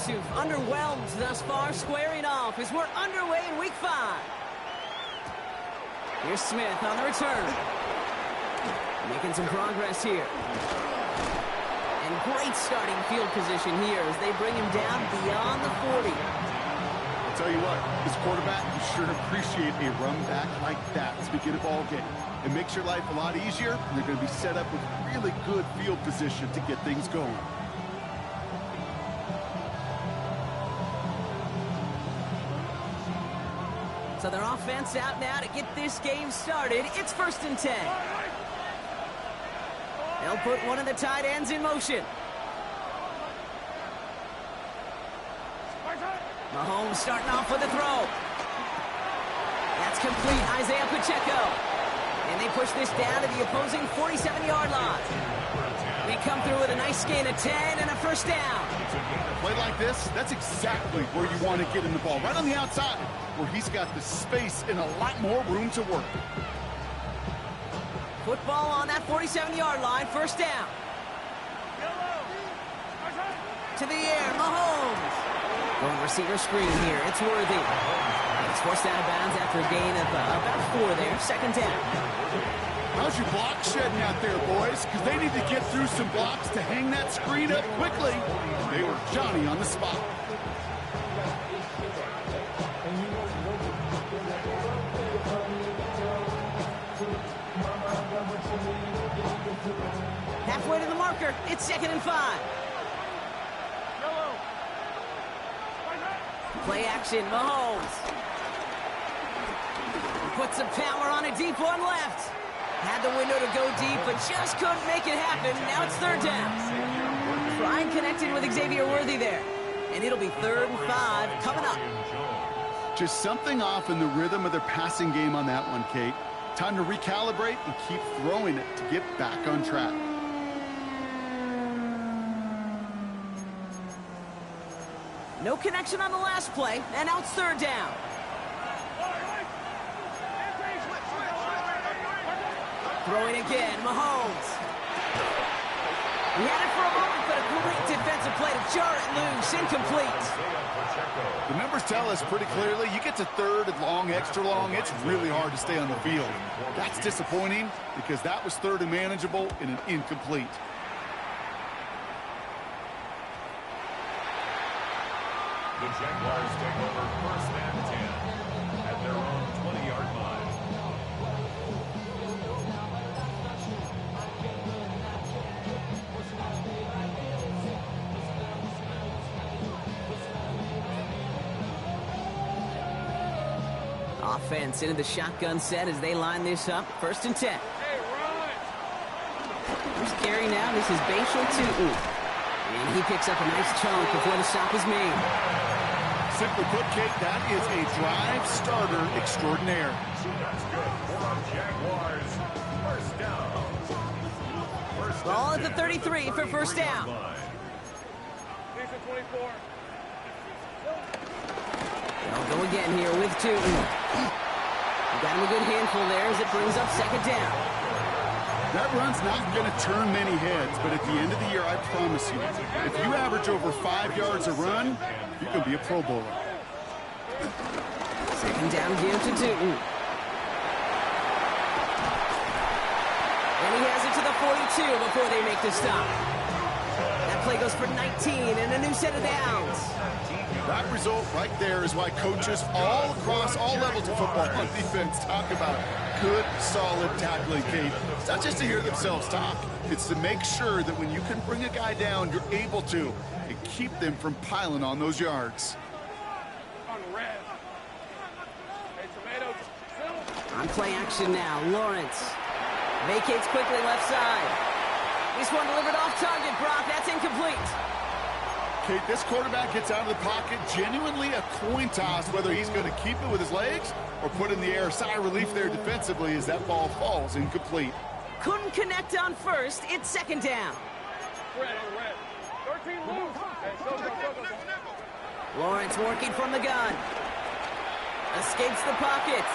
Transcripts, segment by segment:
who've underwhelmed thus far squaring off as we're underway in Week 5. Here's Smith on the return. Making some progress here. And great starting field position here as they bring him down beyond the 40. I'll tell you what, this quarterback, you sure appreciate a run back like that to begin a ball game. It makes your life a lot easier, and they're going to be set up with really good field position to get things going. So their offense out now to get this game started. It's 1st and 10. They'll put one of the tight ends in motion. Mahomes starting off with a throw. That's complete. Isaiah Pacheco. And they push this down to the opposing 47-yard line. They come through with a nice gain of 10 and a first down. A play like this, that's exactly where you want to get in the ball. Right on the outside, where he's got the space and a lot more room to work. Football on that 47-yard line, first down. To the air, Mahomes. Going receiver screen here, it's Worthy. It's forced out of bounds after a gain of about 4 there, second down. How's your block shedding out there, boys? Because they need to get through some blocks to hang that screen up quickly. They were Johnny on the spot. Halfway to the marker, it's 2nd and 5. Play action, Mahomes. Puts some power on a deep one left. Had the window to go deep, but just couldn't make it happen. Now it's 3rd down. Ryan connected with Xavier Worthy there. And it'll be 3rd and 5 coming up. Just something off in the rhythm of their passing game on that one, Kate. Time to recalibrate and keep throwing it to get back on track. No connection on the last play, and now it's 3rd down. Throwing again, Mahomes. He had it for a moment, but a great defensive play to jar it loose, incomplete. The numbers tell us pretty clearly, you get to 3rd and long, extra long, it's really hard to stay on the field. That's disappointing because that was 3rd and manageable and an incomplete. The Jaguars take over 1st and 10 at their own 20-yard line. Offense into the shotgun set as they line this up. 1st and 10. Here's carry now. This is Bashal Tootin. And he picks up a nice chunk before the stop is made. Simply put, Kate, that is a drive starter extraordinaire. That's good for Jaguars. First down. Ball at the 33 for first down. They'll go again here with Tootin. Got him a good handful there as it brings up 2nd down. That run's not going to turn many heads, but at the end of the year, I promise you, if you average over 5 yards a run, you can be a Pro Bowler. 2nd down give to Tootin. And he has it to the 42 before they make the stop. That play goes for 19 and a new set of downs. That result right there is why coaches all across all levels of football on defense talk about good, solid tackling, Kate. It's not just to hear themselves talk. It's to make sure that when you can bring a guy down, you're able to, and keep them from piling on those yards. On play action now, Lawrence. Vacates quickly left side. This one delivered off target, Brock. That's incomplete. Kate, this quarterback gets out of the pocket, genuinely a coin toss, whether he's going to keep it with his legs or put in the air. Sigh of relief there defensively as that ball falls incomplete. Couldn't connect on first. It's 2nd down. Lawrence working from the gun. Escapes the pocket.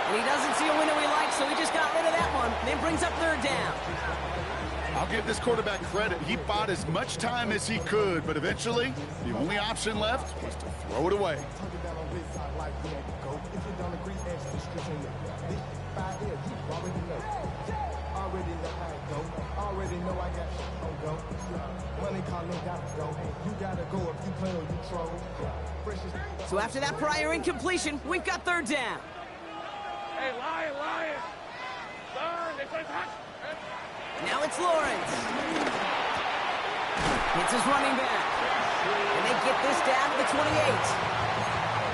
And he doesn't see a window he likes, so he just got rid of that one. Then brings up 3rd down. I'll give this quarterback credit. He bought as much time as he could, but eventually, the only option left was to throw it away. So after that prior incompletion, we've got third down. Hey, Lion! Son, they play touch! Now it's Lawrence. It's his running back. And they get this down to the 28.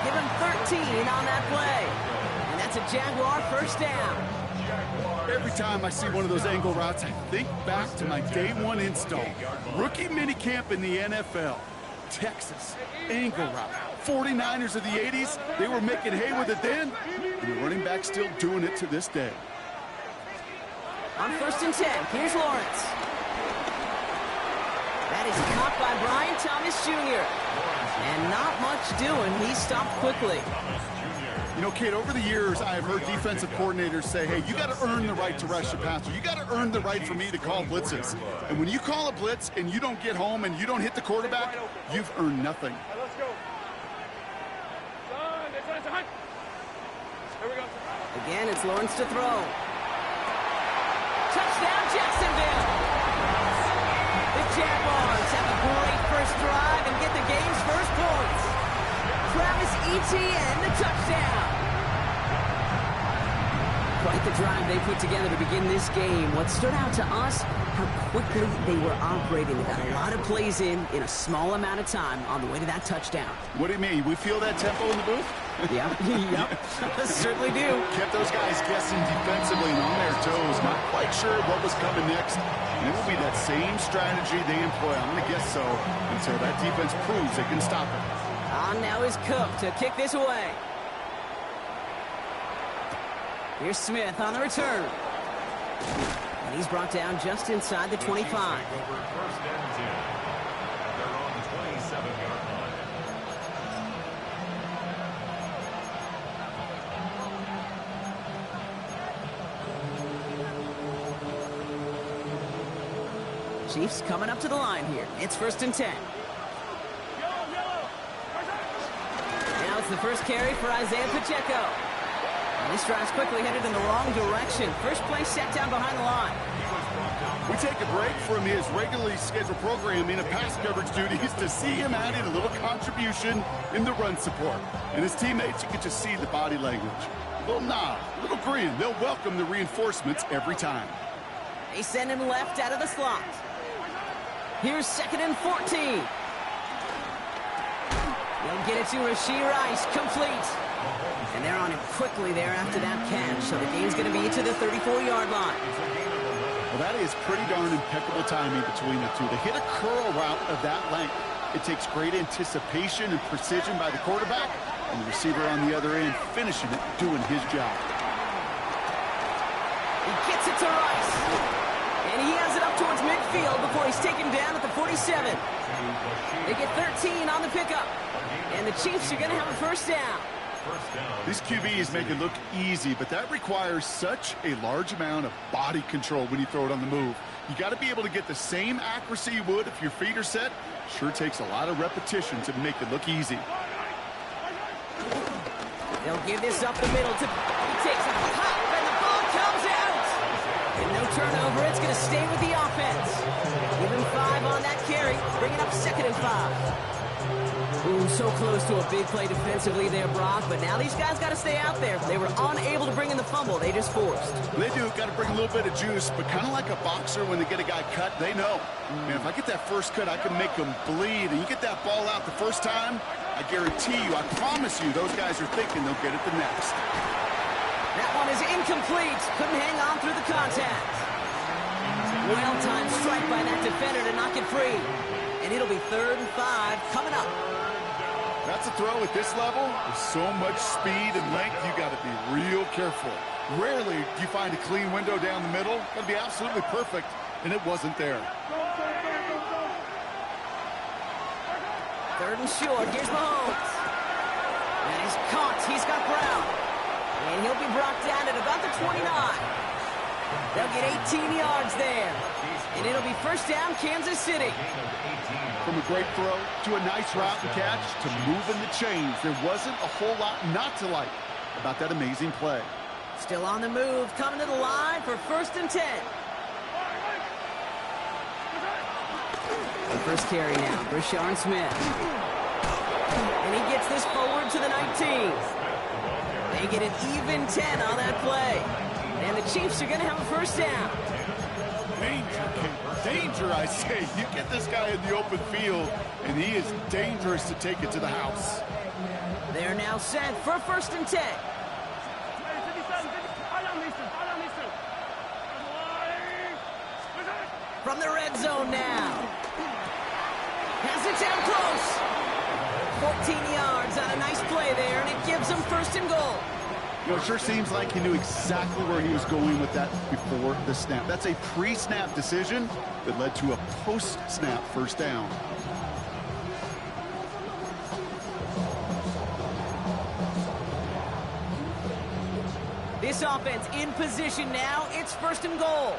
Give him 13 on that play. And that's a Jaguar first down. Every time I see one of those angle routes, I think back to my day one install. Rookie minicamp in the NFL. Texas, angle route. 49ers of the 80s, they were making hay with it then, and the running back's still doing it to this day. On 1st and 10, here's Lawrence. That is caught by Brian Thomas Jr. And not much doing. He stopped quickly. You know, Kate, over the years, I've heard defensive coordinators say, hey, you got to earn the right to rush the passer. You got to earn the right for me to call blitzes. And when you call a blitz and you don't get home and you don't hit the quarterback, you've earned nothing. Let's go. Son, they play touch! Here we go. Again, it's Lawrence to throw. Touchdown, Jacksonville! The Jaguars have a great first drive and get the game's first points. Travis Etienne, the touchdown. Quite the drive they put together to begin this game. What stood out to us, how quickly they were operating. They got a lot of plays in a small amount of time on the way to that touchdown. What do you mean? We feel that tempo in the booth? Yeah, yep, certainly do. Kept those guys guessing defensively and on their toes, not quite sure what was coming next. And it will be that same strategy they employ, I'm going to guess so, until that defense proves they can stop it. On now is Cook to kick this away. Here's Smith on the return. And he's brought down just inside the 25. Over 1st and 10 at their own 27-yard line. Chiefs coming up to the line here. It's 1st and 10. Now it's the first carry for Isaiah Pacheco. And this drive's quickly headed in the wrong direction. First play set down behind the line. We take a break from his regularly scheduled programming of pass coverage duties to see him adding a little contribution in the run support. And his teammates, you can just see the body language. A little nod, a little grin. They'll welcome the reinforcements every time. They send him left out of the slot. Here's 2nd and 14. They'll get it to Rashee Rice, complete. And they're on him quickly there after that catch. So the game's going to be to the 34-yard line. Well, that is pretty darn impeccable timing between the two. To hit a curl route of that length, it takes great anticipation and precision by the quarterback, and the receiver on the other end finishing it, doing his job. He gets it to Rice. And he has it up towards midfield before he's taken down at the 47. They get 13 on the pickup. And the Chiefs are going to have a first down. These QBs make it look easy, but that requires such a large amount of body control when you throw it on the move. You got to be able to get the same accuracy you would if your feet are set. Sure takes a lot of repetition to make it look easy. They'll give this up the middle to... He takes a hop, and the ball comes out! And no turnover, it's going to stay with the offense. Give him 5 on that carry, bringing up 2nd and 5. Ooh, so close to a big play defensively there, Brock, but now these guys got to stay out there. They were unable to bring in the fumble. They just forced. They do. Got to bring a little bit of juice, but kind of like a boxer when they get a guy cut, they know. Man, if I get that first cut, I can make them bleed. And you get that ball out the first time, I guarantee you, I promise you, those guys are thinking they'll get it the next. That one is incomplete. Couldn't hang on through the contact. Well-timed strike by that defender to knock it free. And it'll be 3rd and 5 coming up. That's a throw at this level. With so much speed and length, you got to be real careful. Rarely do you find a clean window down the middle. Got to be absolutely perfect, and it wasn't there. 3rd and short. Here's Mahomes. And he's caught. He's got Brown. And he'll be brought down at about the 29. They'll get 18 yards there. And it'll be first down, Kansas City. From a great throw to a nice route and catch to moving the chains, there wasn't a whole lot not to like about that amazing play. Still on the move, coming to the line for first and 10. The first carry now, Brashard Smith. And he gets this forward to the 19. They get an even 10 on that play. And the Chiefs are going to have a first down. Danger, Kate. Danger, I say. You get this guy in the open field, and he is dangerous to take it to the house. They're now set for first and 10. From the red zone now. Has it down close. 14 yards on a nice play there, and it gives them first and goal. You know, it sure seems like he knew exactly where he was going with that before the snap. That's a pre-snap decision that led to a post-snap first down. This offense in position now. It's first and goal.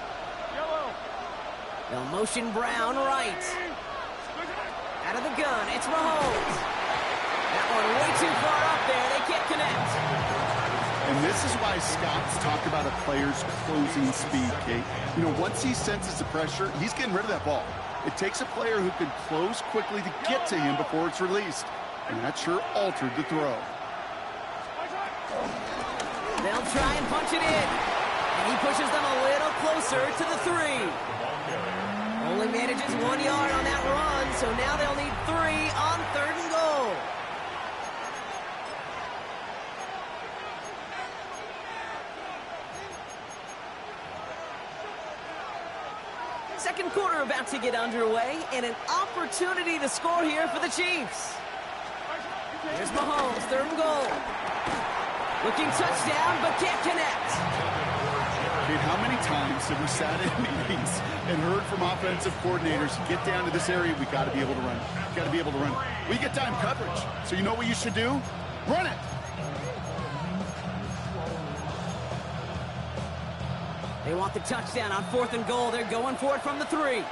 They'll motion Brown right. Out of the gun, it's Mahomes. That one way too far up there. They can't connect. And this is why scouts talk about a player's closing speed, Kate. You know, once he senses the pressure, he's getting rid of that ball. It takes a player who can close quickly to get to him before it's released. And that sure altered the throw. They'll try and punch it in. And he pushes them a little closer to the 3. Only manages 1 yard on that run, so now they'll need 3 on third and goal. Second quarter about to get underway, and an opportunity to score here for the Chiefs. Here's Mahomes, third and goal. Looking touchdown, but can't connect. Kate, how many times have we sat in meetings and heard from offensive coordinators, get down to this area, we got to be able to run. Got to be able to run. We get time coverage. So you know what you should do? Run it. They want the touchdown on fourth and goal. They're going for it from the 3.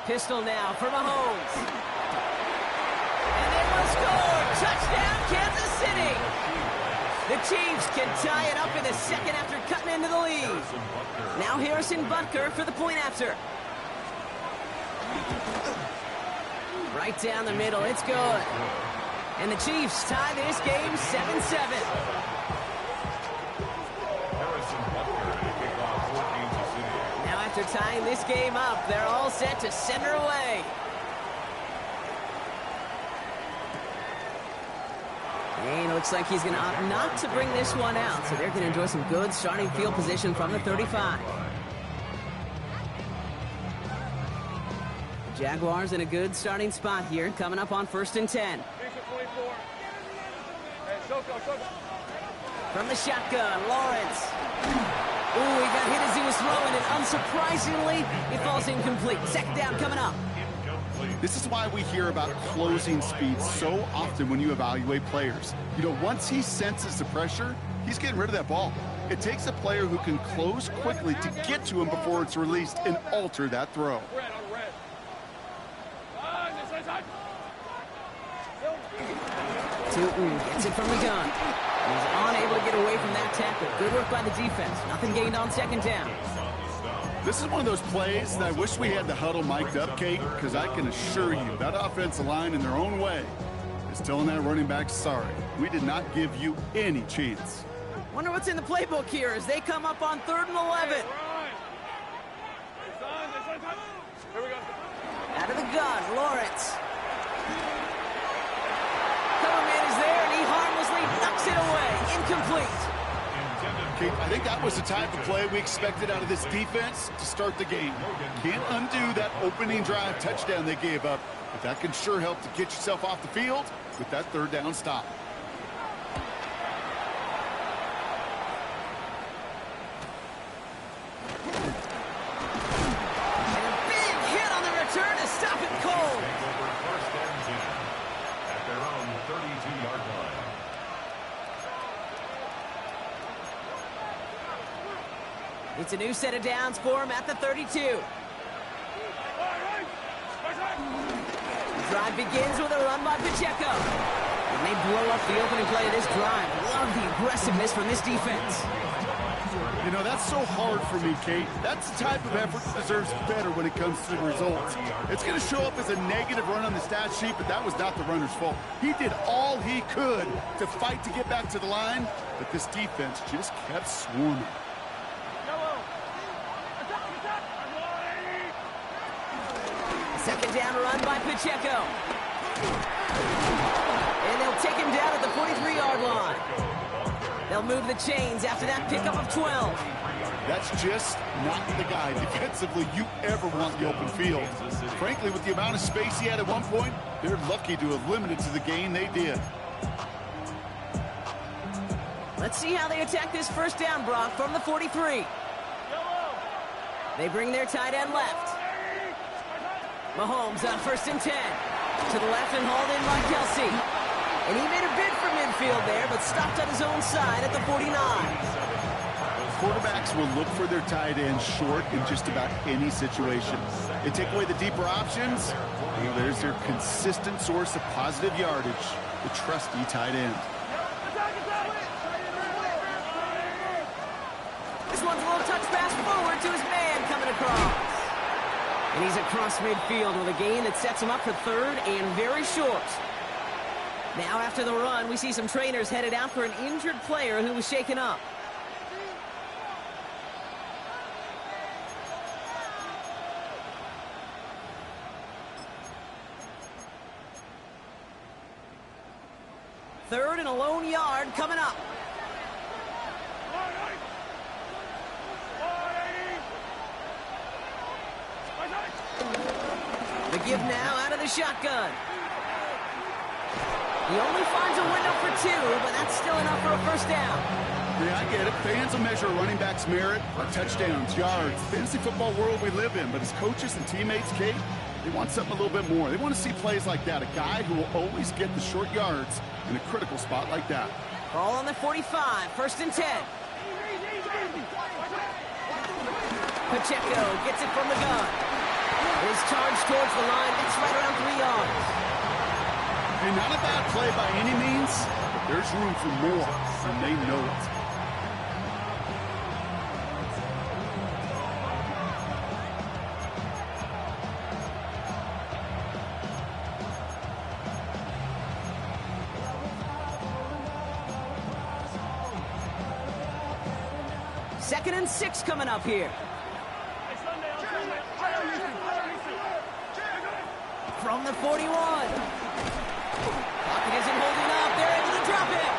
Pistol now for Mahomes. And they will score. Touchdown, Kansas City. The Chiefs can tie it up in the second after cutting into the lead. Now Harrison Butker for the point after. Right down the middle. It's good. And the Chiefs tie this game 7-7. Now after tying this game up, they're all set to send her away. And it looks like he's going to opt not to bring this one out, so they're going to enjoy some good starting field position from the 35. The Jaguars in a good starting spot here, coming up on first and 10. From the shotgun, Lawrence. Ooh, he got hit as he was throwing, and unsurprisingly, it falls incomplete. Second down coming up. This is why we hear about closing speed so often when you evaluate players. You know, once he senses the pressure, he's getting rid of that ball. It takes a player who can close quickly to get to him before it's released and alter that throw. Tootin gets it from the gun. He's unable to get away from that tackle. Good work by the defense. Nothing gained on second down. This is one of those plays that I wish we had the huddle mic'd up, Kate, because I can assure you that offensive line in their own way is telling that running back, sorry, we did not give you any chance. Wonder what's in the playbook here as they come up on 3rd and 11. Out of the gun, Lawrence. Coverman is there, and he harmlessly knocks it away. Incomplete. Kate, I think that was the type of play we expected out of this defense to start the game. Can't undo that opening drive touchdown they gave up, but that can sure help to get yourself off the field with that 3rd down stop. And a big hit on the return to stop it cold. First and 10 at their own 32-yard line. It's a new set of downs for him at the 32. The drive begins with a run by Pacheco. And they blow up the opening play of this drive. Love the aggressiveness from this defense. You know, that's so hard for me, Kate. That's the type of effort that deserves better when it comes to the results. It's going to show up as a negative run on the stat sheet, but that was not the runner's fault. He did all he could to fight to get back to the line, but this defense just kept swarming. Second down run by Pacheco. And they'll take him down at the 43-yard line. They'll move the chains after that pickup of 12. That's just not the guy defensively you ever want in the open field. Frankly, with the amount of space he had at one point, they're lucky to have limited to the gain they did. Let's see how they attack this first down, Brock, from the 43. They bring their tight end left. Mahomes on 1st and 10. To the left and hauled in by Kelsey. And he made a bid for midfield there, but stopped on his own side at the 49. Quarterbacks will look for their tight end short in just about any situation. They take away the deeper options. Well, there's their consistent source of positive yardage, the trusty tight end. This one's a little touch pass forward to his man coming across. And he's across midfield with a gain that sets him up for third and very short. Now after the run, we see some trainers headed out for an injured player who was shaken up. Third and a lone yard coming up. The give now out of the shotgun. He only finds a window for 2, but that's still enough for a first down. Yeah, I get it. Fans will measure a running back's merit by touchdowns, yards, fantasy football world we live in. But as coaches and teammates, Kate, they want something a little bit more. They want to see plays like that. A guy who will always get the short yards in a critical spot like that. Ball on the 45, 1st and 10. Pacheco gets it from the gun. His charge towards the line, it's right around 3 yards. And not a bad play by any means, but there's room for more, and they know it. Second and 6 coming up here. From the 41. Pocket isn't holding up. They're able to drop it.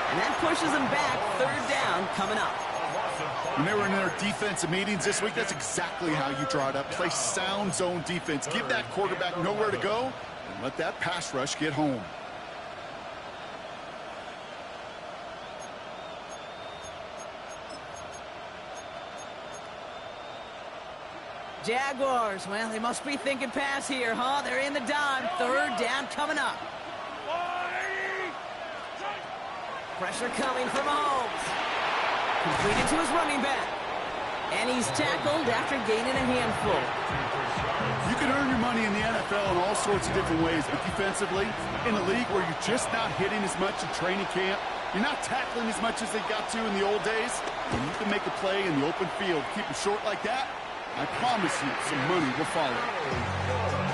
And that pushes them back. Third down coming up. When they were in their defensive meetings this week, that's exactly how you draw it up. Play sound zone defense. Give that quarterback nowhere to go and let that pass rush get home. Jaguars, well, they must be thinking pass here, huh? They're in the dime. Third down coming up. Pressure coming from Mahomes. Completed to his running back. And he's tackled after gaining a handful. You can earn your money in the NFL in all sorts of different ways, but defensively, in a league where you're just not hitting as much in training camp, you're not tackling as much as they got to in the old days, and you can make a play in the open field, keep it short like that, I promise you some money will follow.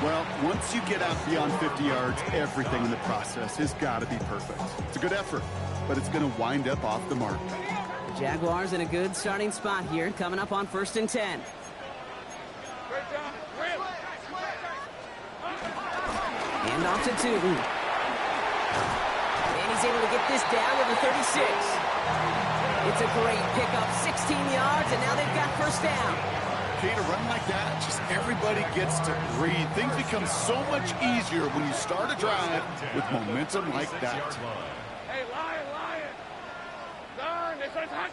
Well, once you get out beyond 50 yards, everything in the process has got to be perfect. It's a good effort, but it's going to wind up off the mark. The Jaguars in a good starting spot here, coming up on 1st and 10. Hand off to Tootin. And he's able to get this down to the 36. It's a great pickup, 16 yards, and now they've got first down. To run like that, just everybody gets to breathe. Things become so much easier when you start a drive with momentum like that. Hey, Lion! Darn, this one's hot!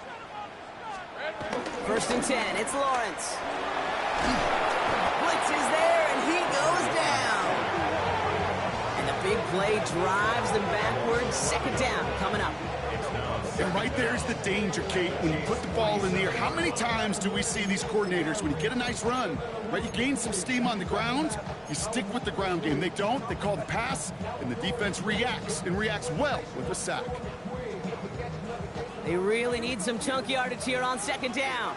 1st and 10, it's Lawrence. Blitz is there, and he goes down. And the big play drives them backwards. Second down coming up. And right there's the danger, Kate, when you put the ball in the air. How many times do we see these coordinators, when you get a nice run, right, you gain some steam on the ground, you stick with the ground game. They don't, they call the pass, and the defense reacts, and reacts well with a sack. They really need some chunk yardage here on second down.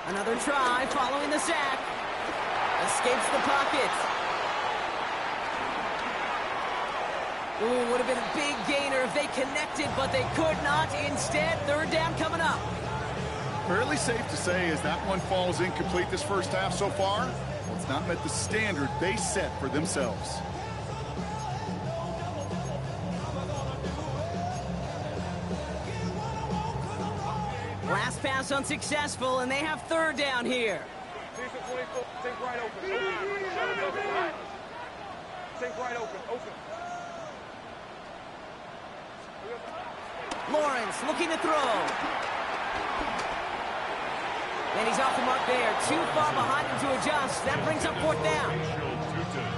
Another try following the sack. Escapes the pocket. Ooh, would have been a big gainer if they connected, but they could not. Instead, third down coming up. Fairly safe to say as that one falls incomplete this first half so far, well, it's not met the standard they set for themselves. Last pass unsuccessful, and they have third down here. Think right open. Think right open. Lawrence looking to throw. And he's off the mark there. Too far behind him to adjust. That brings up fourth down.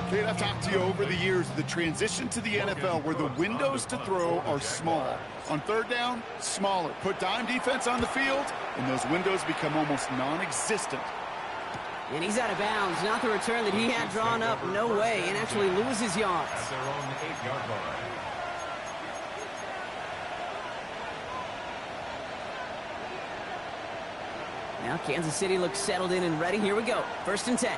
Kate, I've talked to you over the years, the transition to the NFL where the windows to throw are small. On third down, smaller. Put dime defense on the field, and those windows become almost non-existent. And he's out of bounds. Not the return that he had drawn up. No way. And actually loses yards. At their own 8-yard line. Now Kansas City looks settled in and ready. Here we go. First and 10.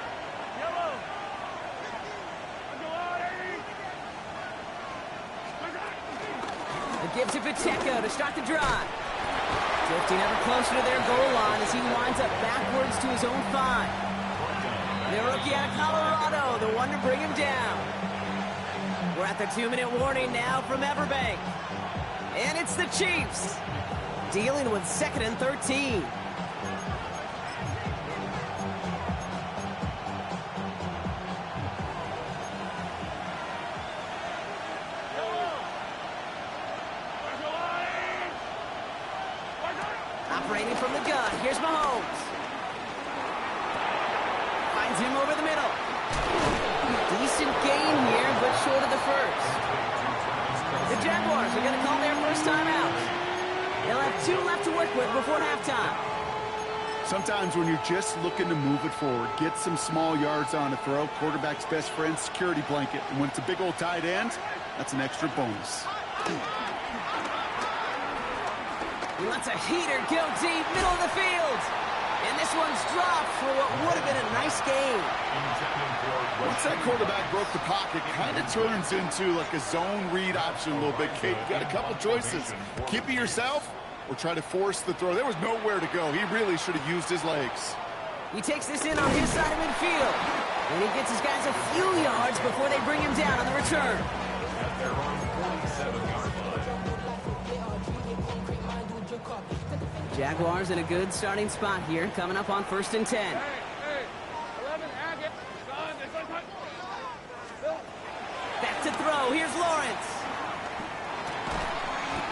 The give to Pacheco to start the drive. Drifting ever closer to their goal line as he winds up backwards to his own 5. The rookie out of Colorado, the one to bring him down. We're at the 2-minute warning now from Everbank. And it's the Chiefs dealing with 2nd and 13. Operating from the gun, here's Mahomes. Finds him over the middle. Decent gain here, but short of the first. The Jaguars are going to call their first timeout. They'll have 2 left to work with before halftime. Sometimes when you're just looking to move it forward, get some small yards on a throw, quarterback's best friend, security blanket. And when it's a big old tight end, that's an extra bonus. He lets a heater go deep, middle of the field. And this one's dropped for what would have been a nice game. Once that quarterback broke the pocket, kind of turns into like a zone read option a little bit. Kate, you got a couple choices. Keep it yourself or try to force the throw. There was nowhere to go. He really should have used his legs. He takes this in on his side of midfield. And he gets his guys a few yards before they bring him down on the return. At their own 47-yard line. Jaguars in a good starting spot here, coming up on 1st and 10. Hey, 11, Agate. Back to throw. Here's Lawrence.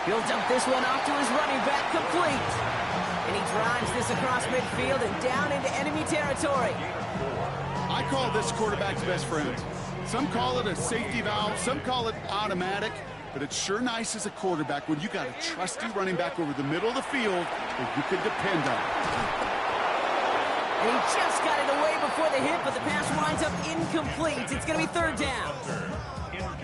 He'll dump this one off to his running back, complete. And he drives this across midfield and down into enemy territory. I call this quarterback's best friend. Some call it a safety valve, some call it automatic. But it's sure nice as a quarterback when you got a trusty running back over the middle of the field that you can depend on. And he just got it away before the hit, but the pass winds up incomplete. It's going to be third down.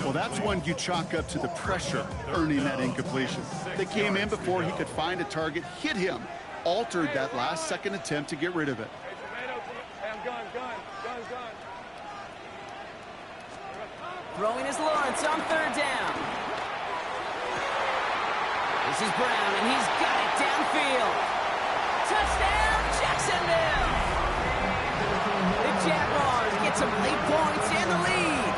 Well, that's one you chalk up to the pressure earning that incompletion. They came in before he could find a target, hit him, altered that last-second attempt to get rid of it. Hey, I'm gun. Throwing is Lawrence on third down. This is Brown, and he's got it downfield. Touchdown, Jacksonville! The Jaguars get some late points and the lead.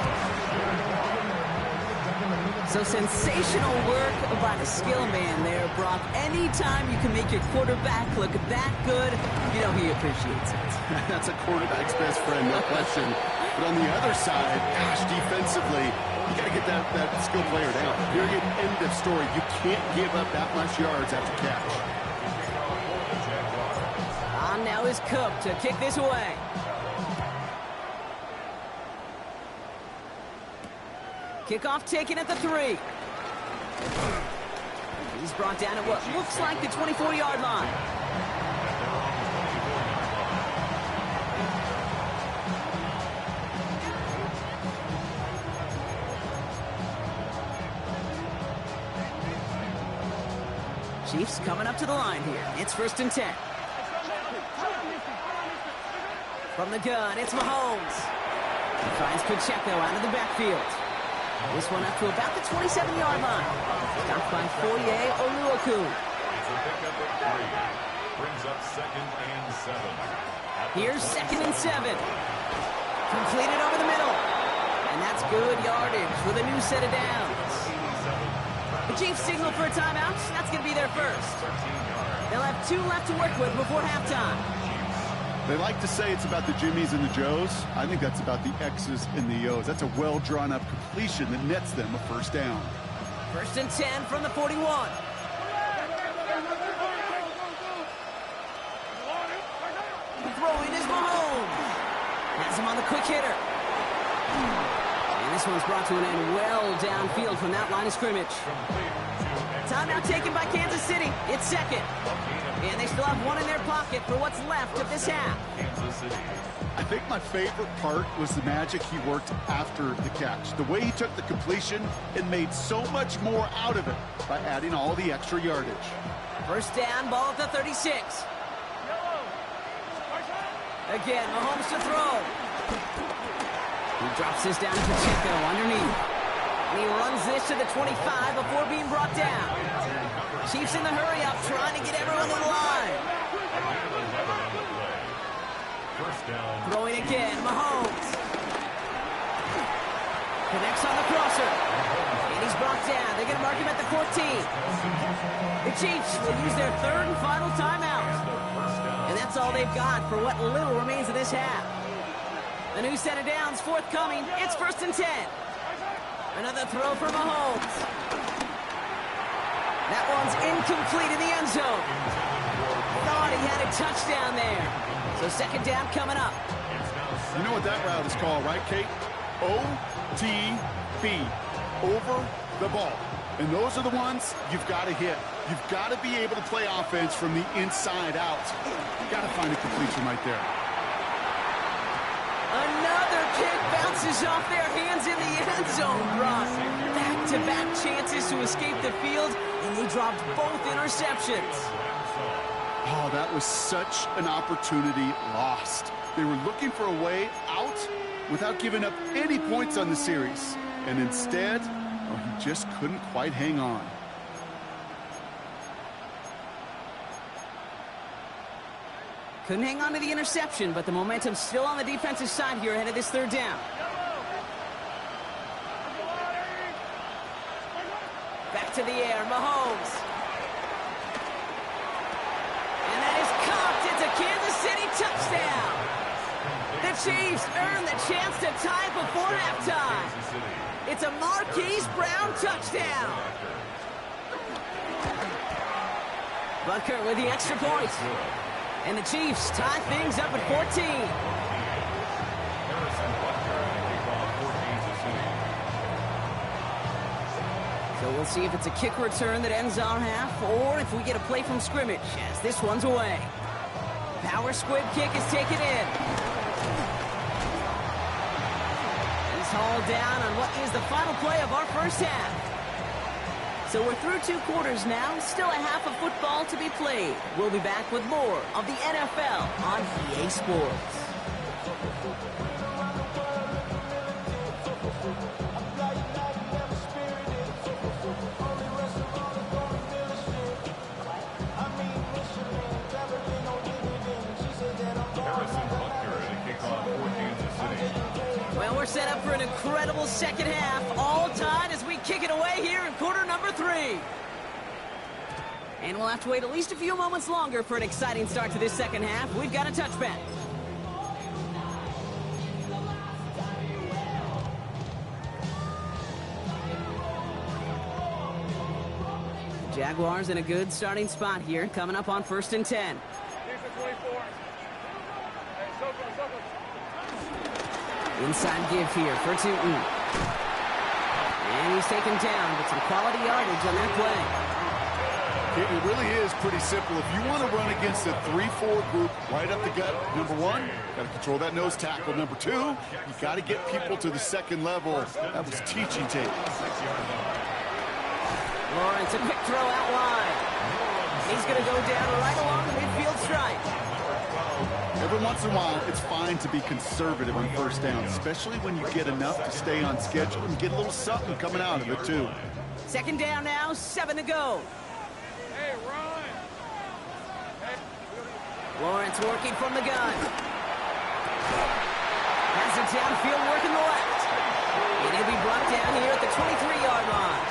So sensational work by the skill man there, Brock. Anytime you can make your quarterback look that good, you know he appreciates it. That's a quarterback's best friend, no question. But on the other side, gosh, defensively, you got to get that skill player down. Period. End of story. You can't give up that much yards after catch. On now is Cook to kick this away. Kickoff taken at the 3. He's brought down at what looks like the 24-yard line. Chiefs coming up to the line here. It's 1st and 10. From the gun, it's Mahomes. He finds Pacheco out of the backfield. This one up to about the 27-yard line. Stopped by Foye Oluokun. It's a pickup of 3. Brings up 2nd and 7. Here's 2nd and 7. Completed over the middle. And that's good yardage with a new set of downs. The Chiefs signal for a timeout. That's going to be their first. They'll have 2 left to work with before halftime. They like to say it's about the Jimmies and the Joes. I think that's about the X's and the O's. That's a well-drawn-up completion that nets them a first down. 1st and 10 from the 41. Throwing is Mahomes. Has him on the quick hitter. And this one's brought to an end well downfield from that line of scrimmage. Timeout taken by Kansas City. It's 2nd. And they still have 1 in their pocket for what's left of this half. I think my favorite part was the magic he worked after the catch. The way he took the completion and made so much more out of it by adding all the extra yardage. First down, ball at the 36. Again, Mahomes to throw. He drops this down to Pacheco underneath. And he runs this to the 25 before being brought down. Chiefs in the hurry-up, trying to get everyone to the line. Throwing again, Mahomes. Connects on the crosser. And he's brought down. They're going to mark him at the 14. The Chiefs will use their 3rd and final timeout. And that's all they've got for what little remains of this half. A new set of downs forthcoming. It's 1st and 10. Another throw for Mahomes. That one's incomplete in the end zone. Thought he had a touchdown there. So 2nd down coming up. You know what that route is called, right, Kate? OTB. Over the ball. And those are the ones you've got to hit. You've got to be able to play offense from the inside out. You've got to find a completion right there. Another kick bounces off their hands in the end zone run. Back-to-back chances to escape the field, and they dropped both interceptions. Oh, that was such an opportunity lost. They were looking for a way out without giving up any points on the series. And instead, he just couldn't quite hang on. Couldn't hang on to the interception, but the momentum's still on the defensive side here ahead of this 3rd down. Back to the air, Mahomes. And that is caught. It's a Kansas City touchdown. The Chiefs earn the chance to tie it before halftime. It's a Marquise Brown touchdown. Butker with the extra point. And the Chiefs tie things up at 14. So we'll see if it's a kick return that ends our half, or if we get a play from scrimmage, as this one's away. Power squib kick is taken in. He's hauled down on what is the final play of our first half. So we're through 2 quarters now, still a half of football to be played. We'll be back with more of the NFL on EA Sports. Well, we're set up for an incredible second half, all tied as we kick it away here in quarter number 3. And we'll have to wait at least a few moments longer for an exciting start to this second half. We've got a touchback. Jaguars in a good starting spot here, coming up on 1st and 10. Inside give here for Tootin. And he's taken down with some quality yardage on that play. It really is pretty simple. If you want to run against a 3-4 group right up the gut, number one, got to control that nose tackle. Number two, you got to get people to the second level. That was teaching tape. Lawrence, a quick throw out wide. He's going to go down right along the midfield stripe. Every once in a while, it's fine to be conservative on first down, especially when you get enough to stay on schedule and get a little something coming out of it, too. Second down now, 7 to go. Hey, run! Lawrence working from the gun. Has it downfield working the left. And he'll be brought down here at the 23-yard line.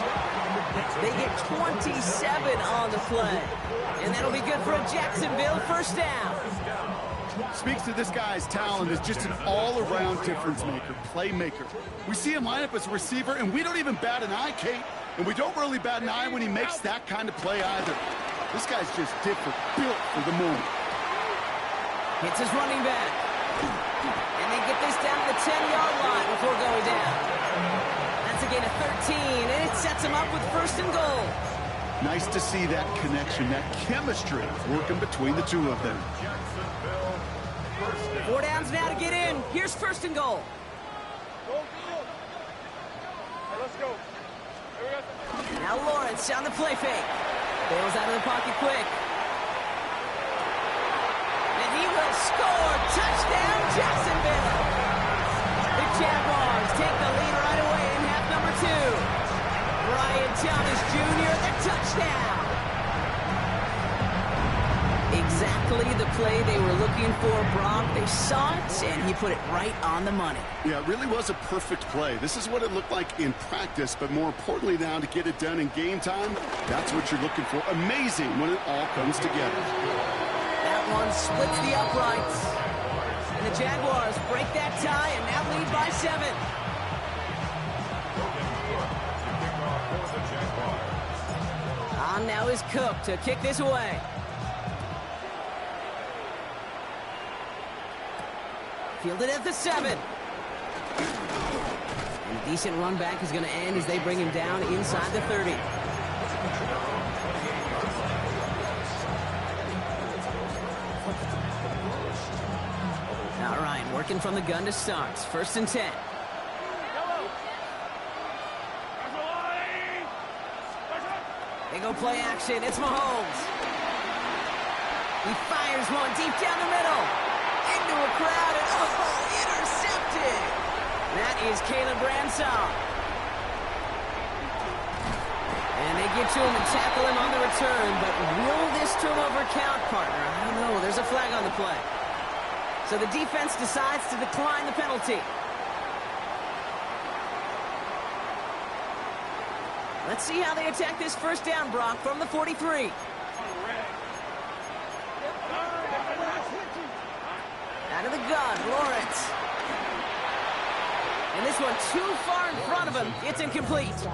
They get 27 on the play. And that'll be good for a Jacksonville first down. Speaks to this guy's talent as just an all-around difference maker, playmaker. We see him line up as a receiver, and we don't even bat an eye, Kate. And we don't really bat an eye when he makes that kind of play either. This guy's just different, built for the moment. Hits his running back. And they get this down to the 10-yard line before going down. That's a gain of 13, and it sets him up with first and goal. Nice to see that connection, that chemistry working between the two of them. 4 downs now to get in. Here's first and goal. Go, go! Hey, let's go. Here we go. Now Lawrence on the play fake. Bails out of the pocket quick. And he will score. Touchdown, Jacksonville. The Jaguars take the lead right away in half number 2. Brian Thomas Jr., the touchdown. Exactly the play they were looking for, Brock. They saw it, and he put it right on the money. Yeah, it really was a perfect play. This is what it looked like in practice, but more importantly now to get it done in game time, that's what you're looking for. Amazing when it all comes together. That one splits the uprights. And the Jaguars break that tie and now lead by 7. On now is Cook to kick this away. Fielded at the 7. And a decent run back is going to end as they bring him down inside the 30. All right, working from the gun to start. First and 10. They go play action. It's Mahomes. He fires one deep down the middle. Into a crowd, and intercepted. That is Caleb Branshaw. And they get to him and tackle him on the return, but will this turnover count, partner? I don't know. There's a flag on the play. So the defense decides to decline the penalty. Let's see how they attack this first down, Brock, from the 43. Out of the gun, Lawrence. And this one too far in front of him. It's incomplete.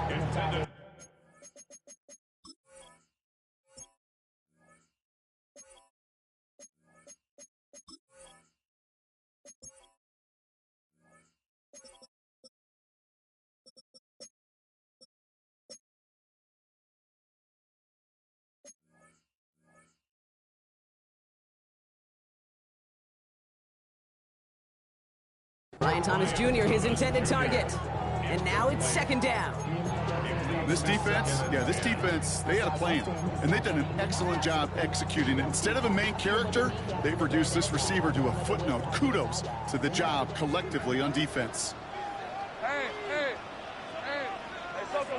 Brian Thomas Jr., his intended target. And now it's second down. This defense, they had a plan. And they've done an excellent job executing it. Instead of a main character, they've reduced this receiver to a footnote. Kudos to the job collectively on defense. Hey, Soko.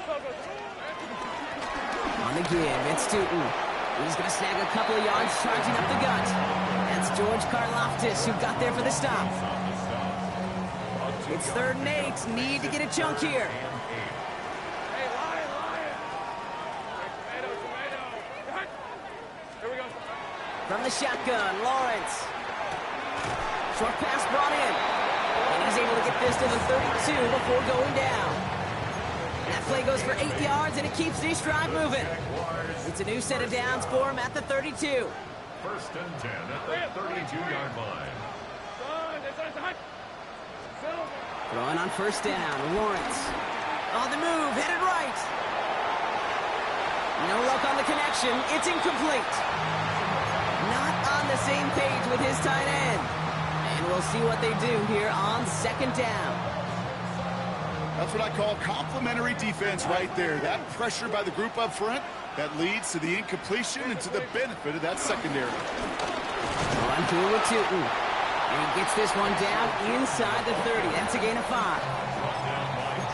On the give, it's Stoughton. He's going to snag a couple of yards charging up the gut. That's George Karlaftis who got there for the stop. It's 3rd and 8. Need to get a chunk here. Hey, Lion. Tomato. Here we go. From the shotgun, Lawrence. Short pass brought in. And he's able to get this to the 32 before going down. That play goes for 8 yards, and it keeps this drive moving. It's a new set of downs for him at the 32. 1st and 10 at the 32-yard line. Throwing on first down, Lawrence. On the move, headed right. No luck on the connection. It's incomplete. Not on the same page with his tight end. And we'll see what they do here on second down. That's what I call complimentary defense right there. That pressure by the group up front, that leads to the incompletion and to the benefit of that secondary. Run through with Tootin. And he gets this one down inside the 30. That's a gain of 5.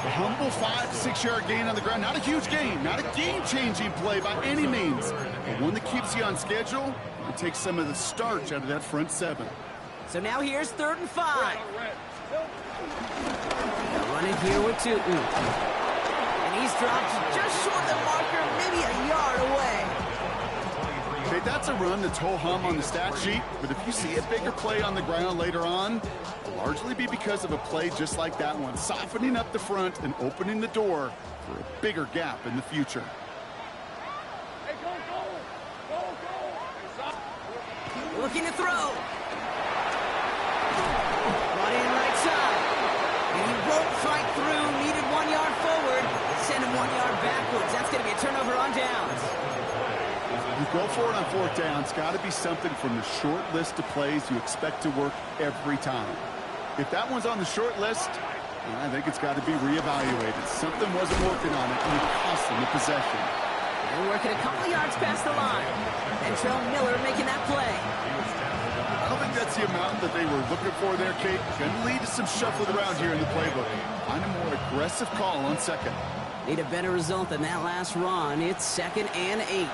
A humble 5 to 6 yard gain on the ground. Not a huge gain, not a game-changing play by any means, but one that keeps you on schedule and takes some of the starch out of that front 7. So now here's 3rd and 5. Running here with Tootin. And he's dropped just short of the marker, maybe a yard away. Okay, that's a run that's ho-hum on the stat sheet, but if you see a bigger play on the ground later on, it'll largely be because of a play just like that one, softening up the front and opening the door for a bigger gap in the future. Hey, go. Looking to throw. Running right side. And he won't fight through. Needed 1 yard forward. Send him 1 yard backwards. That's going to be a turnover on downs. You go for it on 4th down. It's got to be something from the short list of plays you expect to work every time. If that one's on the short list, I think it's got to be reevaluated. Something wasn't working on it, and it cost them the possession. And working a couple yards past the line. And Trell Miller making that play. I don't think that's the amount that they were looking for there, Kate. Going to lead to some shuffling around here in the playbook. Find a more aggressive call on 2nd. Need a better result than that last run. It's 2nd and 8.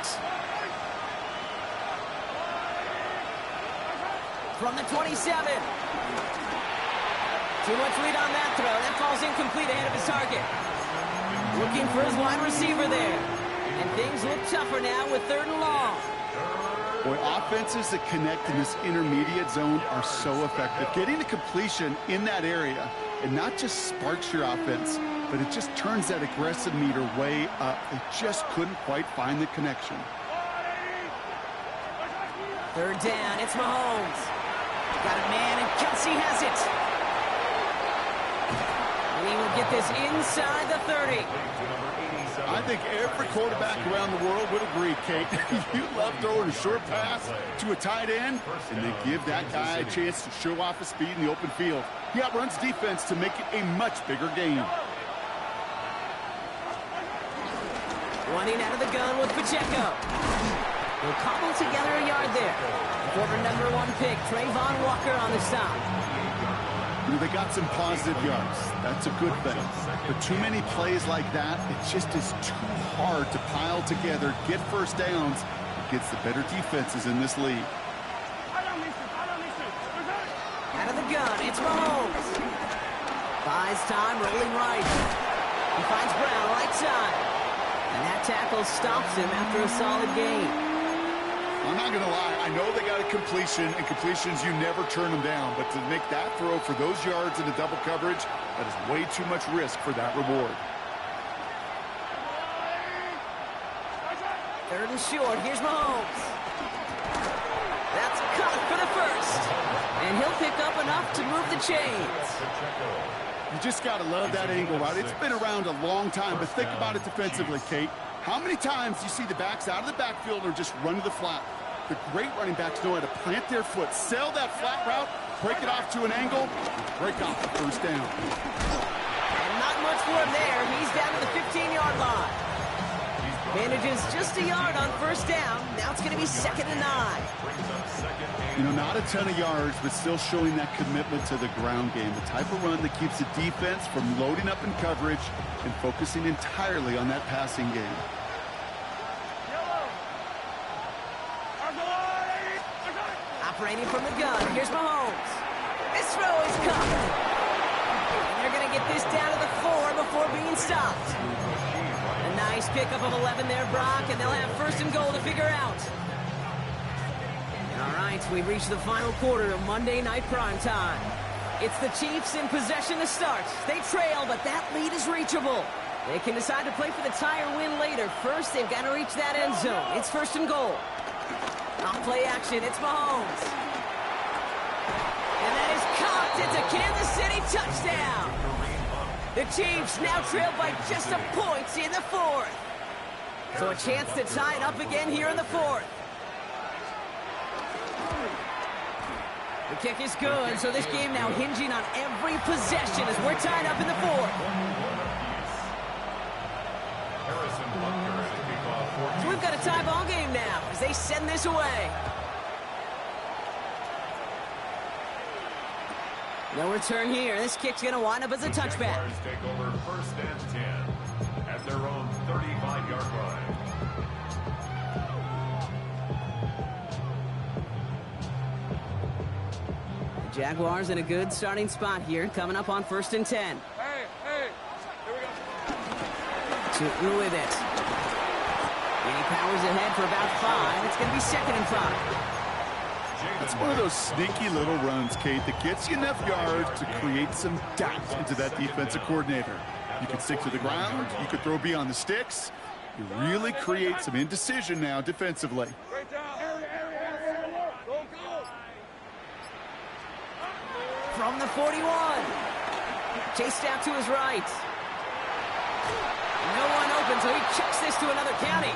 From the 27. Too much lead on that throw. That falls incomplete ahead of his target. Looking for his wide receiver there. And things look tougher now with 3rd and long. Boy, offenses that connect in this intermediate zone are so effective. Getting the completion in that area, it not just sparks your offense, but it just turns that aggressive meter way up. They just couldn't quite find the connection. 3rd down, it's Mahomes. Got a man, and Kelsey has it. And he will get this inside the 30. I think every quarterback around the world would agree, Kate. You love throwing a short pass to a tight end, and they give that guy a chance to show off his speed in the open field. He outruns defense to make it a much bigger game. Running out of the gun with Pacheco. He'll cobble together a yard there. Former #1 pick, Trayvon Walker on the stop. They got some positive yards. That's a good thing. But too many plays like that, it just is too hard to pile together, get 1st downs, against the better defenses in this league. Out of the gun, it's Mahomes. Buys time, rolling right. He finds Brown right side. And that tackle stops him after a solid gain. I'm not going to lie. I know they got a completion, and completions, you never turn them down. But to make that throw for those yards in a double coverage, that is way too much risk for that reward. 3rd and short. Here's Mahomes. That's caught for the 1st. And he'll pick up enough to move the chains. You just got to love that angle, right? It's been around a long time, but think about it defensively, Kate. How many times do you see the backs out of the backfield or just run to the flat? The great running backs know how to plant their foot, sell that flat route, break it off to an angle, and break off the 1st down. And not much for him there. He's down to the 15-yard line. Manages just a yard on 1st down. Now it's going to be 2nd and 9. You know, not a ton of yards, but still showing that commitment to the ground game. The type of run that keeps the defense from loading up in coverage and focusing entirely on that passing game. Operating from the gun. Here's Mahomes. This throw is caught. And they're going to get this down to the 4 before being stopped. A nice pickup of 11 there, Brock, and they'll have 1st and goal to figure out. All right, we've reached the final quarter of Monday Night Primetime. It's the Chiefs in possession to start. They trail, but that lead is reachable. They can decide to play for the tie or win later. First, they've got to reach that end zone. It's 1st and goal. On play action, it's Mahomes. And that is caught. It's a Kansas City touchdown. The Chiefs now trail by just a point in the fourth. So a chance to tie it up again here in the fourth. The kick is good, so this game now hinging on every possession as we're tied up in the fourth. So we've got a tie ball game now as they send this away. No return here. This kick's going to wind up as a touchback. Jaguars take over first and 10 at their own 35-yard line. The Jaguars in a good starting spot here, coming up on first and 10. Hey, here we go. Shooting with it. And he powers ahead for about 5. It's going to be second and 5. It's one of those sneaky little runs, Kate, that gets you enough yards to create some doubt into that defensive coordinator. You can stick to the ground. You could throw beyond the sticks. You really create some indecision now defensively. Right down. Go, go. From the 41. Chased out to his right. No one open, so he chucks this to another county.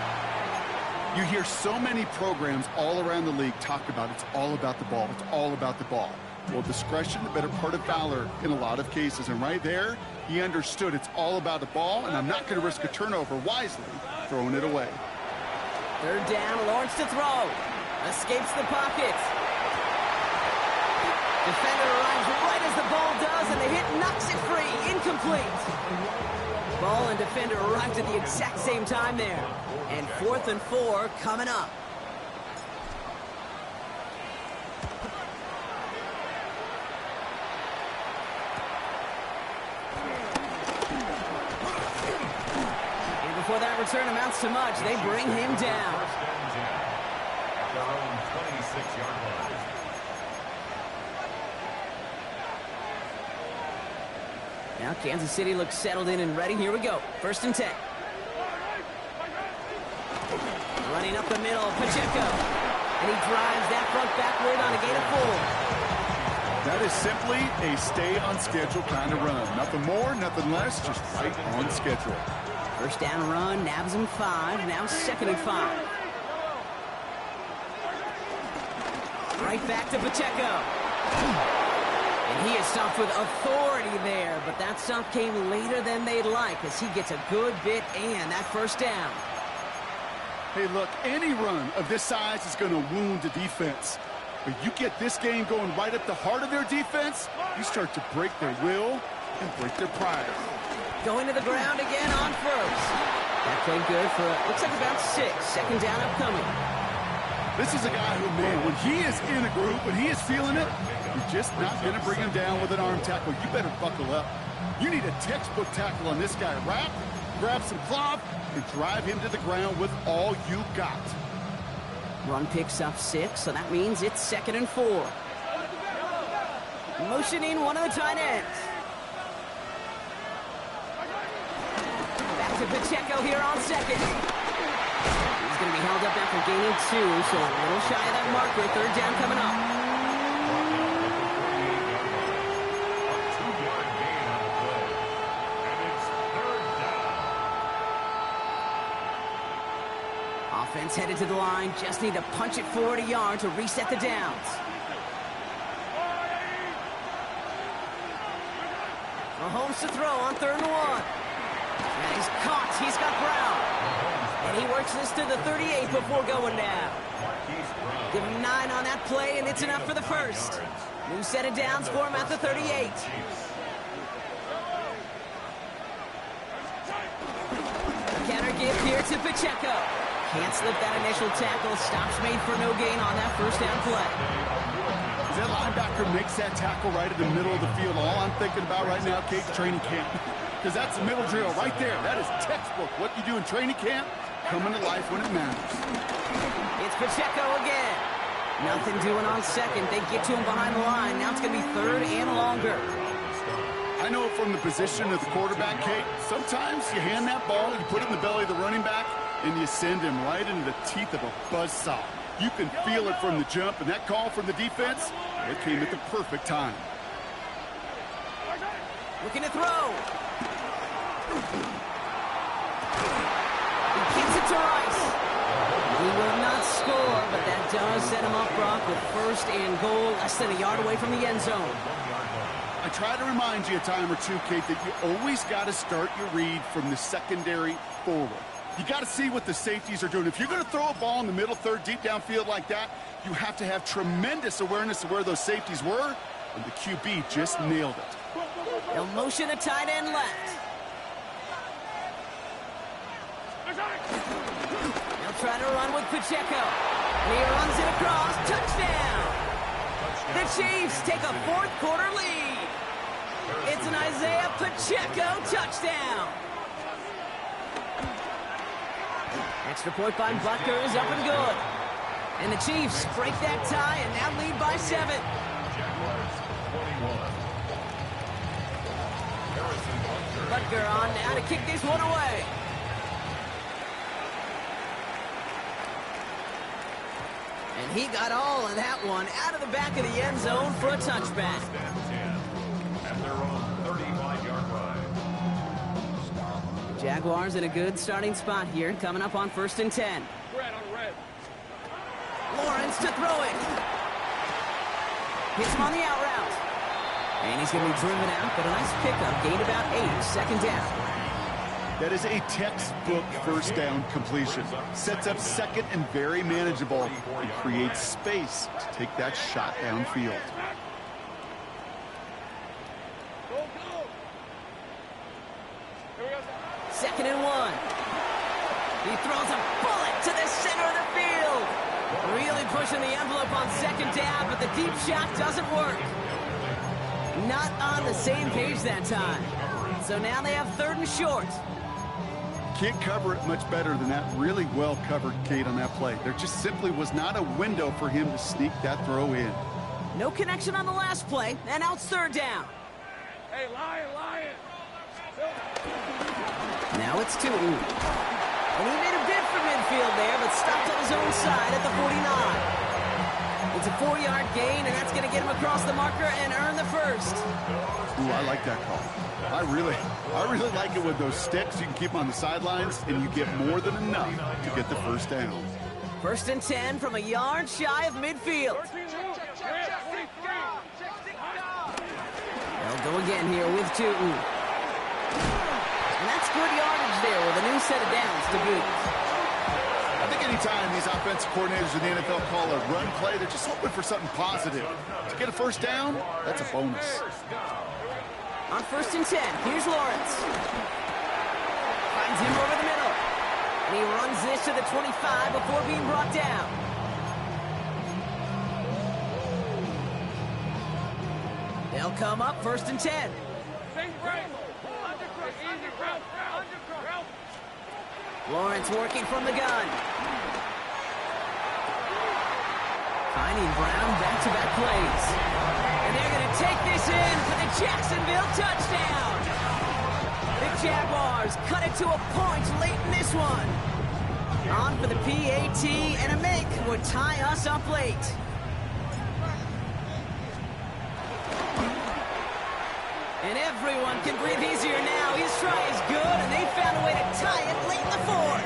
You hear so many programs all around the league talk about it's all about the ball. It's all about the ball. Well, discretion, the better part of valor in a lot of cases. And right there, he understood it's all about the ball, and I'm not going to risk a turnover wisely, throwing it away. Third down, Lawrence to throw. Escapes the pocket. Defender arrives right as the ball does, and the hit knocks it free. Incomplete. Ball and defender arrived at the exact same time there. And 4th and 4 coming up. And before that return amounts to much, they bring him down. First and 10 at their own 26-yard line. Now Kansas City looks settled in and ready. Here we go. First and 10. Running up the middle, Pacheco. And he drives that front backward on a gain of 4. That is simply a stay-on-schedule kind of run. Nothing more, nothing less, just right on schedule. First down run, nabs him 5. Now second and 5. Right back to Pacheco. And he is stopped with authority there, but that stop came later than they'd like as he gets a good bit and that first down. Hey, look, any run of this size is going to wound the defense. But you get this game going right at the heart of their defense, you start to break their will and break their pride. Going to the ground again on first. That played good for, looks like about 6. Second down upcoming. This is a guy who, man, when he is in a group, when he is feeling it, you're just not going to bring him down with an arm tackle. You better buckle up. You need a textbook tackle on this guy. Wrap, grab some cloth, and drive him to the ground with all you got. Run picks up 6, so that means it's second and 4. Motioning one of the tight ends. Back to Pacheco here on second. He's going to be held up after gaining 2, so a little shy of that marker. Third down coming up. Offense headed to the line. Just need to punch it forward a yard to reset the downs. Mahomes to throw on 3rd and 1. And he's caught. He's got Brown. And he works this to the 38 before going down. Give him 9 on that play, and it's enough for the first. New set of downs for him at the 38. Counter give here to Pacheco. Can't slip that initial tackle. Stops made for no gain on that first down play. That linebacker makes that tackle right in the middle of the field. All I'm thinking about right now, Kate, training camp. Because that's the middle drill right there. That is textbook. What you do in training camp, coming to life when it matters. It's Pacheco again. Nothing doing on second. They get to him behind the line. Now it's going to be 3rd and longer. I know from the position of the quarterback, Kate, sometimes you hand that ball, you put it in the belly of the running back, and you send him right into the teeth of a buzzsaw. You can feel it from the jump, and that call from the defense, it came at the perfect time. Looking to throw. He kicks it to Rice. He will not score, but that does set him up, Brock, with first and goal, less than a yard away from the end zone. I try to remind you a time or two, Kate, that you always got to start your read from the secondary forward. You got to see what the safeties are doing. If you're going to throw a ball in the middle third, deep downfield like that, you have to have tremendous awareness of where those safeties were, and the QB just nailed it. They'll motion a tight end left. They'll try to run with Pacheco. And he runs it across. Touchdown! The Chiefs take a fourth-quarter lead. It's an Isaiah Pacheco touchdown. Extra point by Butker is up and good. And the Chiefs break that tie and now lead by 7. Jaguars 21. Butker on now to kick this one away. And he got all of that one out of the back of the end zone for a touchback. At their own 35-yard line. Jaguars in a good starting spot here, coming up on 1st and 10. Red on red. Lawrence to throw it. Hits him on the out route. And he's going to be driven out, but a nice pickup. Gained about 8, second down. That is a textbook first down completion. Sets up second and very manageable. And creates space to take that shot downfield. Go, go. Here we go. 2nd and 1. He throws a bullet to the center of the field. Really pushing the envelope on second down, but the deep shot doesn't work. Not on the same page that time. So now they have 3rd and short. Can't cover it much better than that. Really well covered, Kate, on that play. There just simply was not a window for him to sneak that throw in. No connection on the last play, and out 3rd down. Hey, Lion. Now it's 2. And he made a bid for midfield there, but stopped on his own side at the 49. It's a 4-yard gain, and that's going to get him across the marker and earn the first. Ooh, I like that call. I really like it with those sticks. You can keep them on the sidelines, and you get more than enough to get the first down. 1st and 10 from a yard shy of midfield. 13 move. Red 43. They'll go again here with Tootin. And that's good yardage there with a new set of downs to boot. I think anytime these offensive coordinators in the NFL call a run play, they're just hoping for something positive. To get a first down, that's a bonus. On 1st and 10, here's Lawrence. Finds him over the middle. And he runs this to the 25 before being brought down. They'll come up 1st and 10. Sing break. Easy, route. Lawrence working from the gun. Finding Brown back-to-back plays. And they're going to take this in for the Jacksonville touchdown. The Jaguars cut it to a point late in this one. On for the PAT, and a make would tie us up late. And everyone can breathe easier now. His try is good, and they found a way to tie it late in the 4th.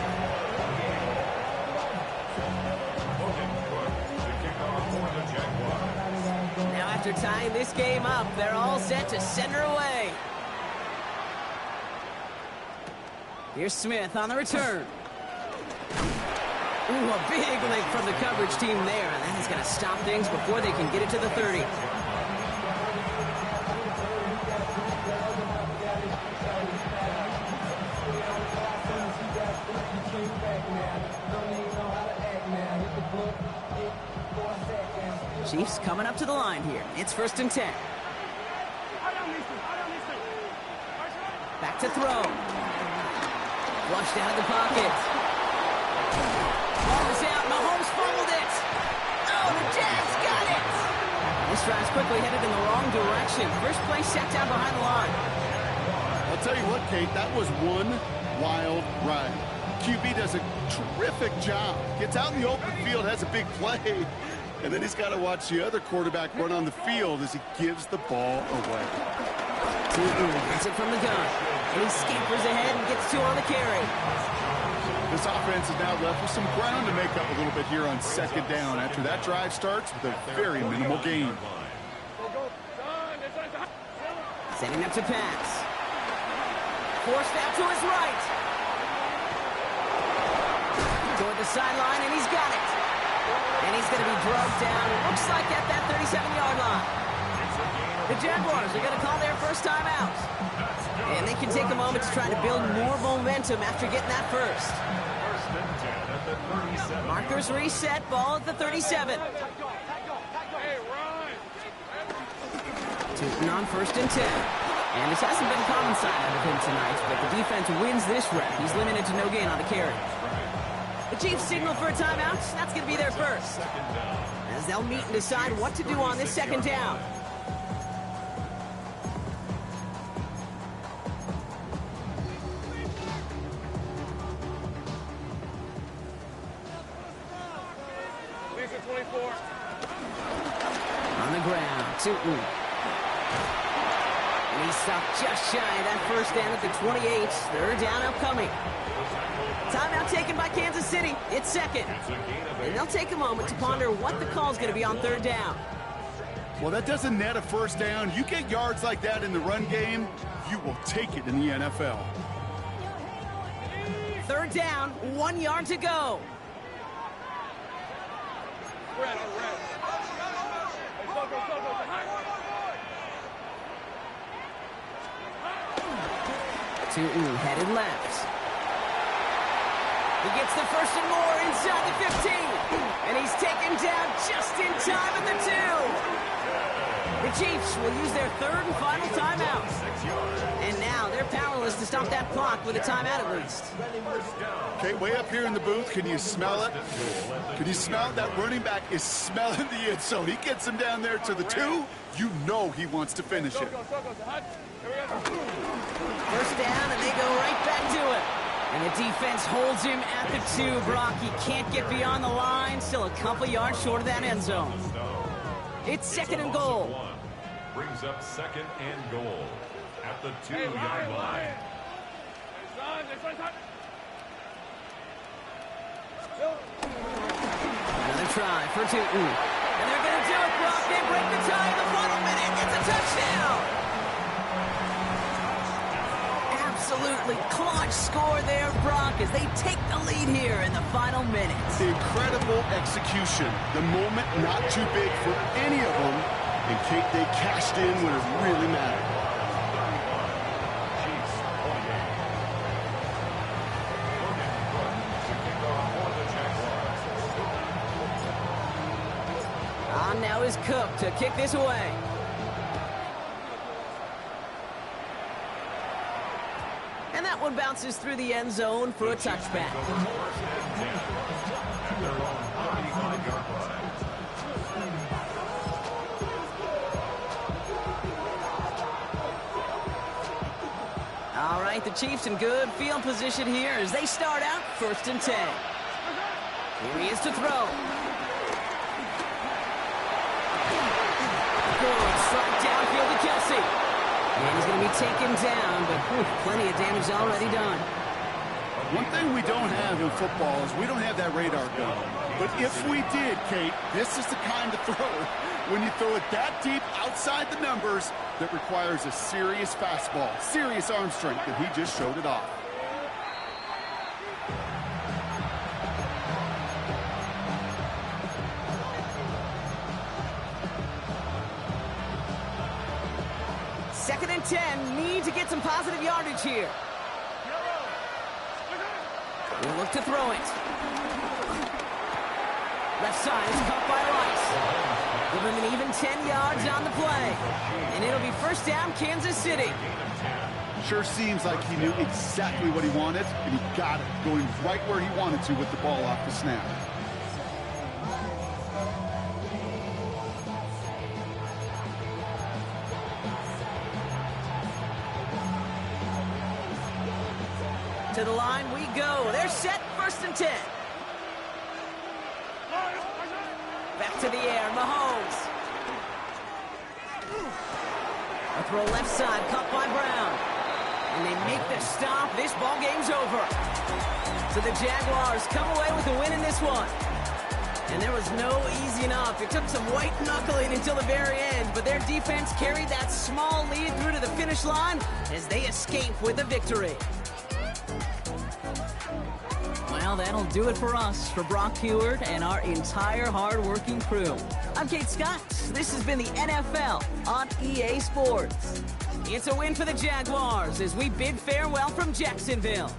Now after tying this game up, they're all set to send her away. Here's Smith on the return. Ooh, a big lick from the coverage team there, and that is going to stop things before they can get it to the 30. Chiefs coming up to the line here. It's 1st and 10. Back to throw. Flushed out of the pocket. Ball is out. Mahomes fumbled it. Oh, the Jags got it. This drive's quickly headed in the wrong direction. First play set down behind the line. I'll tell you what, Kate, that was one wild ride. QB does a terrific job. Gets out in the open field, has a big play, and then he's got to watch the other quarterback run on the field as he gives the ball away. Tootin gets it from the gun. And he scampers ahead and gets 2 on the carry. This offense is now left with some ground to make up a little bit here on second down after that drive starts with a very minimal gain. Setting up to pass. Forced out to his right. Toward the sideline, and he's got it. And he's going to be drugged down, it looks like at that 37-yard line. The Jaguars are going to call their first time out. And they can take a moment to try to build more momentum after getting that first. Markers reset, ball at the 37. Tootin on 1st and 10. And this hasn't been common side out of him tonight, but the defense wins this rep. He's limited to no gain on the carry. The Chiefs signal for a timeout. That's going to be their first, as they'll meet and decide what to do on this second down. Lisa 24. On the ground, Tootin. And he's stopped just shy of that first down at the 28. 3rd down upcoming. Timeout taken by Kansas City. It's second. And they'll take a moment to ponder what the call is going to be on 3rd down. Well, that doesn't net a first down. You get yards like that in the run game, you will take it in the NFL. 3rd down, 1 yard to go. Red on red. Hey, go. Tootin headed left. He gets the 1st and more inside the 15. And he's taken down just in time at the 2. The Chiefs will use their 3rd and final timeout. And now they're powerless to stop that clock with a timeout at least. Okay, way up here in the booth, can you smell it? Can you smell it? That running back is smelling the end zone. He gets him down there to the 2. You know he wants to finish it. 1st down, and they go right back to it. And the defense holds him at the 2, Brock. He can't get beyond the line. Still a couple yards short of that end zone. It's 2nd and goal. Brings up 2nd and goal at the 2-yard line. Another try for Tootin. And they're going to do it, Brock. They break the tie in the final minute. It's a touchdown. Absolutely clutch score there, Brock, as they take the lead here in the final minutes. Incredible execution. The moment not too big for any of them. And Kate, they cashed in when it really mattered. On now is Cook to kick this away. And that one bounces through the end zone for a touchback. All right, the Chiefs in good field position here as they start out 1st and 10. Here he is to throw. Good strike downfield to Kelsey. And he's going to be taken down, but plenty of damage already done. One thing we don't have in football is we don't have that radar gun. But if we did, Kate, this is the kind of throw, when you throw it that deep outside the numbers, that requires a serious fastball, serious arm strength, and he just showed it off. Second and 10, need to get some positive yardage here. We'll look to throw it. Left side is caught by Rice. Give him an even 10 yards on the play. And it'll be 1st down, Kansas City. Sure seems like he knew exactly what he wanted, and he got it, going right where he wanted to with the ball off the snap. To the line we go. They're set, 1st and 10. Back to the air, Mahomes. A throw left side, caught by Brown. And they make the stop. This ball game's over. So the Jaguars come away with a win in this one. And there was no easing up. It took some white knuckling until the very end, but their defense carried that small lead through to the finish line as they escape with a victory. Well, that'll do it for us, for Brock Heward and our entire hard-working crew. I'm Kate Scott. This has been the NFL on EA Sports. It's a win for the Jaguars as we bid farewell from Jacksonville.